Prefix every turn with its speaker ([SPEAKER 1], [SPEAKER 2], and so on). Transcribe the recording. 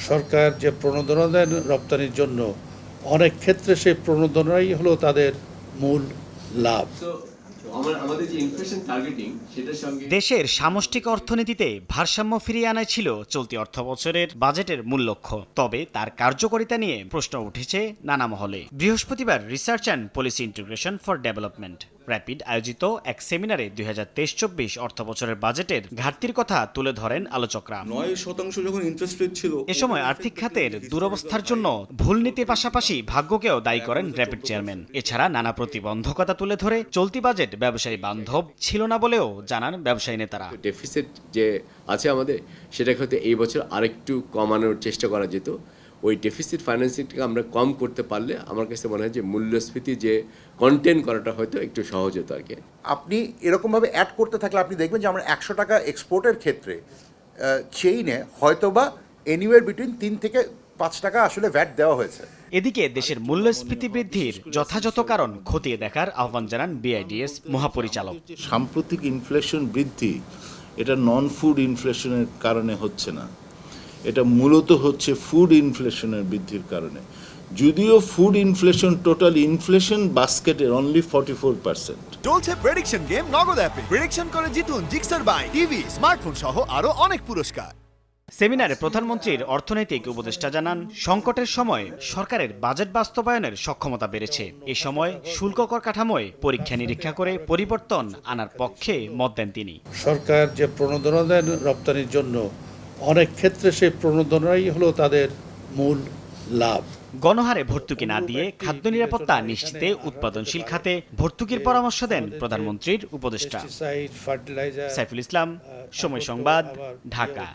[SPEAKER 1] সরকার যে প্রণোদনা দেন রপ্তানির জন্য, অনেক ক্ষেত্রে সেই প্রণোদনাই হলো তাদের মূল লাভ।
[SPEAKER 2] দেশের সামষ্টিক অর্থনীতিতে ভারসাম্য ফিরিয়ে আনাই ছিল চলতি অর্থবছরের বাজেটের মূল লক্ষ্য। তবে তার কার্যকারিতা নিয়ে প্রশ্ন উঠেছে নানা মহলে। বৃহস্পতিবার research and policy integration for development rapid আয়োজিত এক সেমিনারে ২০২৩-২৪ অর্থবছরের বাজেটের ঘাটতির কথা তুলে ধরেন আলোচকরা।
[SPEAKER 3] ৯% যখন ইন্টারেস্ট রেট ছিল,
[SPEAKER 2] এ সময় আর্থিক খাতের দুরবস্থার জন্য ভুল নীতির পাশাপাশি ভাগ্যকেও দায়ী করেন র্যাপিড চেয়ারম্যান। এছাড়া নানা প্রতিবন্ধকতা তুলে ধরে চলতি বাজেট ব্যবসায়ী বান্ধব ছিল না বলেও জানান ব্যবসায়ী নেতারা।
[SPEAKER 4] ডেফিসিট যে আছে আমাদের, সেটাকে হয়তো এই বছর আরেকটু কমানোর চেষ্টা করা যেত। ওই ডেফিসিট ফাইন্যান্সিংটাকে আমরা কম করতে পারলে আমার কাছে মনে হয় যে মূল্যস্ফীতি যে কন্টেন করাটা হয়তো একটু সহজ হতো আর কি।
[SPEAKER 5] আপনি এরকমভাবে অ্যাড করতে থাকলে আপনি দেখবেন যে আমরা ১০০ টাকা এক্সপোর্টের ক্ষেত্রে চেইনে হয়তোবা এনিওয়ার বিটুইন ৩ থেকে ৫ টাকা আসলে ভ্যাট দেওয়া হয়েছে।
[SPEAKER 2] এদিকে দেশের মূল্যস্ফীতি বৃদ্ধির যথাযথ কারণ খতিয়ে দেখার আহ্বান জানান বিআইডিএস মহাপরিচালক।
[SPEAKER 6] সাম্প্রতিক ইনফ্লেশন বৃদ্ধি এটা নন ফুড ইনফ্লেশনের কারণে হচ্ছে না, এটা মূলত হচ্ছে ফুড ইনফ্লেশনের বৃদ্ধির কারণে। যদিও ফুড ইনফ্লেশন টোটাল ইনফ্লেশন বাস্কেটের অনলি 44%।
[SPEAKER 7] চলছে প্রেডিকশন গেম নগদ অ্যাপে। প্রেডিকশন করে জিতুন জিক্সার বাই টিভি, স্মার্টফোন সহ আরো অনেক পুরস্কার।
[SPEAKER 2] সেমিনারে প্রধানমন্ত্রীর অর্থনৈতিক উপদেষ্টা জানান, সংকটের সময় সরকারের বাজেট বাস্তবায়নের সক্ষমতা বেড়েছে। এ সময় শুল্ক কর কাঠামোয় পরীক্ষা নিরীক্ষা করে পরিবর্তন আনার পক্ষে মত দেন তিনি।
[SPEAKER 1] সরকার যে প্রণোদনা দেন রপ্তানির জন্য, অনেক ক্ষেত্রে সেই প্রণোদনাই হলো তাদের মূল লাভ।
[SPEAKER 2] গণহারে ভর্তুকি না দিয়ে খাদ্য নিরাপত্তা নিশ্চিতে উৎপাদনশীল খাতে ভর্তুকির পরামর্শ দেন প্রধানমন্ত্রীর উপদেষ্টা। সাইফুল ইসলাম, সময় সংবাদ, ঢাকা।